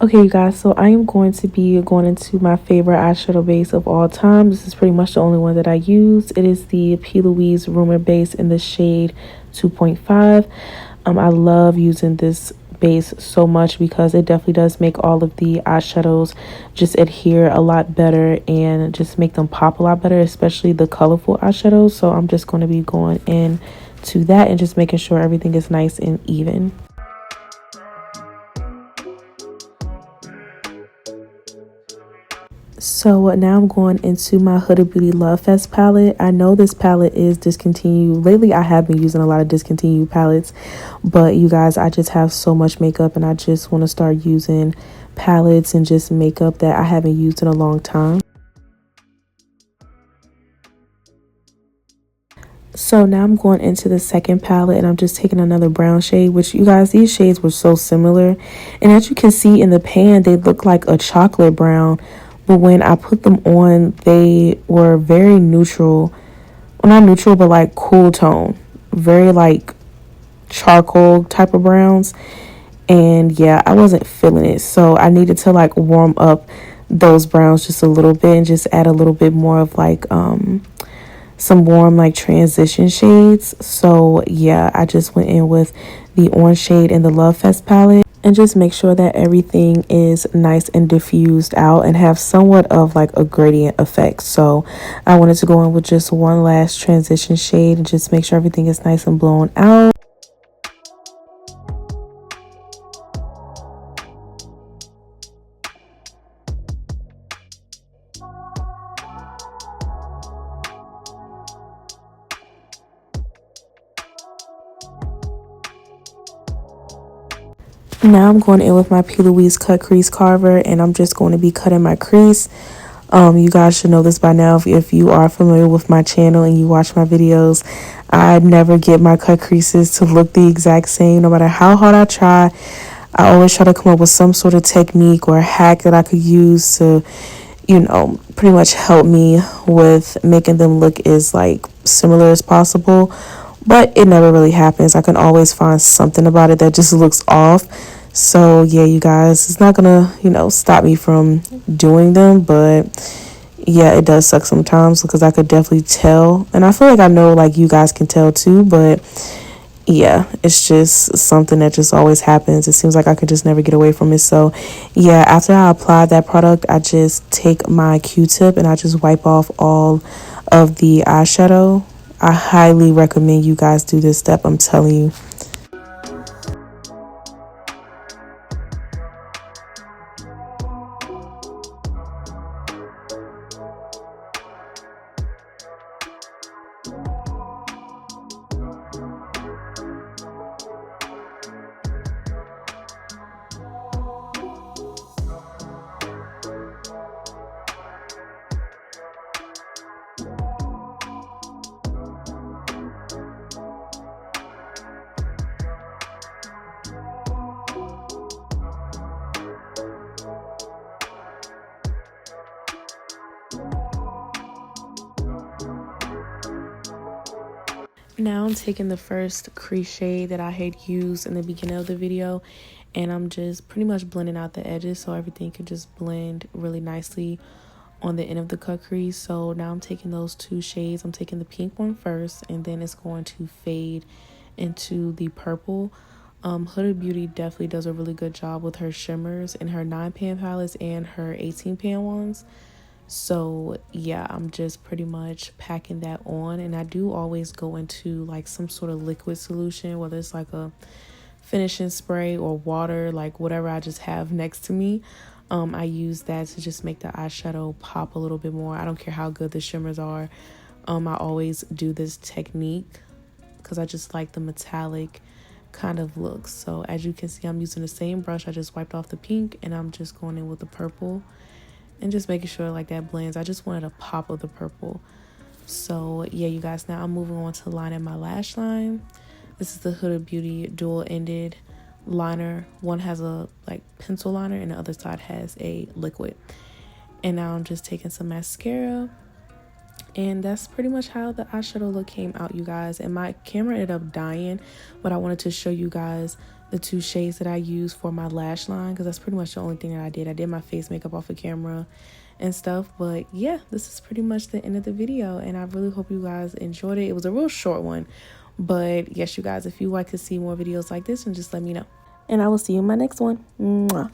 Okay, you guys, so I am going to be going into my favorite eyeshadow base of all time. This is pretty much the only one that I use. It is the P. Louise Rumor base in the shade 2.5. I love using this base so much because it definitely does make all of the eyeshadows just adhere a lot better and just make them pop a lot better, especially the colorful eyeshadows. So I'm just going to be going in to that and just making sure everything is nice and even. So now I'm going into my Huda Beauty Love Fest palette. I know this palette is discontinued. Lately, I have been using a lot of discontinued palettes. But you guys, I just have so much makeup and I just want to start using palettes and just makeup that I haven't used in a long time. So now I'm going into the second palette and I'm just taking another brown shade, which you guys, these shades were so similar. And as you can see in the pan, they look like a chocolate brown. But when I put them on, they were very neutral. Well, not neutral, but like cool tone. Very like charcoal type of browns. And yeah, I wasn't feeling it. So I needed to like warm up those browns just a little bit and just add a little bit more of like some warm like transition shades. So yeah, I just went in with the orange shade in the Love Fest palette and just make sure that everything is nice and diffused out and have somewhat of like a gradient effect. So I wanted to go in with just one last transition shade and just make sure everything is nice and blown out. Now I'm going in with my P. Louise cut crease carver and I'm just going to be cutting my crease. You guys should know this by now if you are familiar with my channel and you watch my videos. I never get my cut creases to look the exact same no matter how hard I try. I always try to come up with some sort of technique or hack that I could use to, pretty much help me with making them look as like similar as possible. But it never really happens. I can always find something about it that just looks off. So yeah, you guys, it's not gonna, stop me from doing them, but yeah, it does suck sometimes because I could definitely tell. And I feel like I know like you guys can tell too, but yeah, it's just something that just always happens. It seems like I could just never get away from it. So yeah, after I apply that product, I just take my Q-tip and I just wipe off all of the eyeshadow. I highly recommend you guys do this step, I'm telling you. Now I'm taking the first crease shade that I had used in the beginning of the video and I'm just pretty much blending out the edges so everything can just blend really nicely on the end of the cut crease. So now I'm taking those two shades. I'm taking the pink one first and then it's going to fade into the purple. Huda Beauty definitely does a really good job with her shimmers in her 9-pan palettes and her 18-pan ones. So yeah, I'm just pretty much packing that on, and I do always go into like some sort of liquid solution, whether it's like a finishing spray or water, like whatever I just have next to me. I use that to just make the eyeshadow pop a little bit more. I don't care how good the shimmers are. I always do this technique because I just like the metallic kind of look. So as you can see, I'm using the same brush. I just wiped off the pink and I'm just going in with the purple and just making sure like that blends. I just wanted a pop of the purple. So yeah, you guys, now I'm moving on to lining my lash line. This is the Huda Beauty dual ended liner. One has a like pencil liner and the other side has a liquid. And now I'm just taking some mascara And that's pretty much how the eyeshadow look came out, you guys. And my camera ended up dying, but I wanted to show you guys the 2 shades that I used for my lash line, because that's pretty much the only thing that I did. I did my face makeup off of camera and stuff. But yeah, this is pretty much the end of the video, and I really hope you guys enjoyed it. It was a real short one, but yes, you guys, if you like to see more videos like this, then just let me know. And I will see you in my next one. Mwah.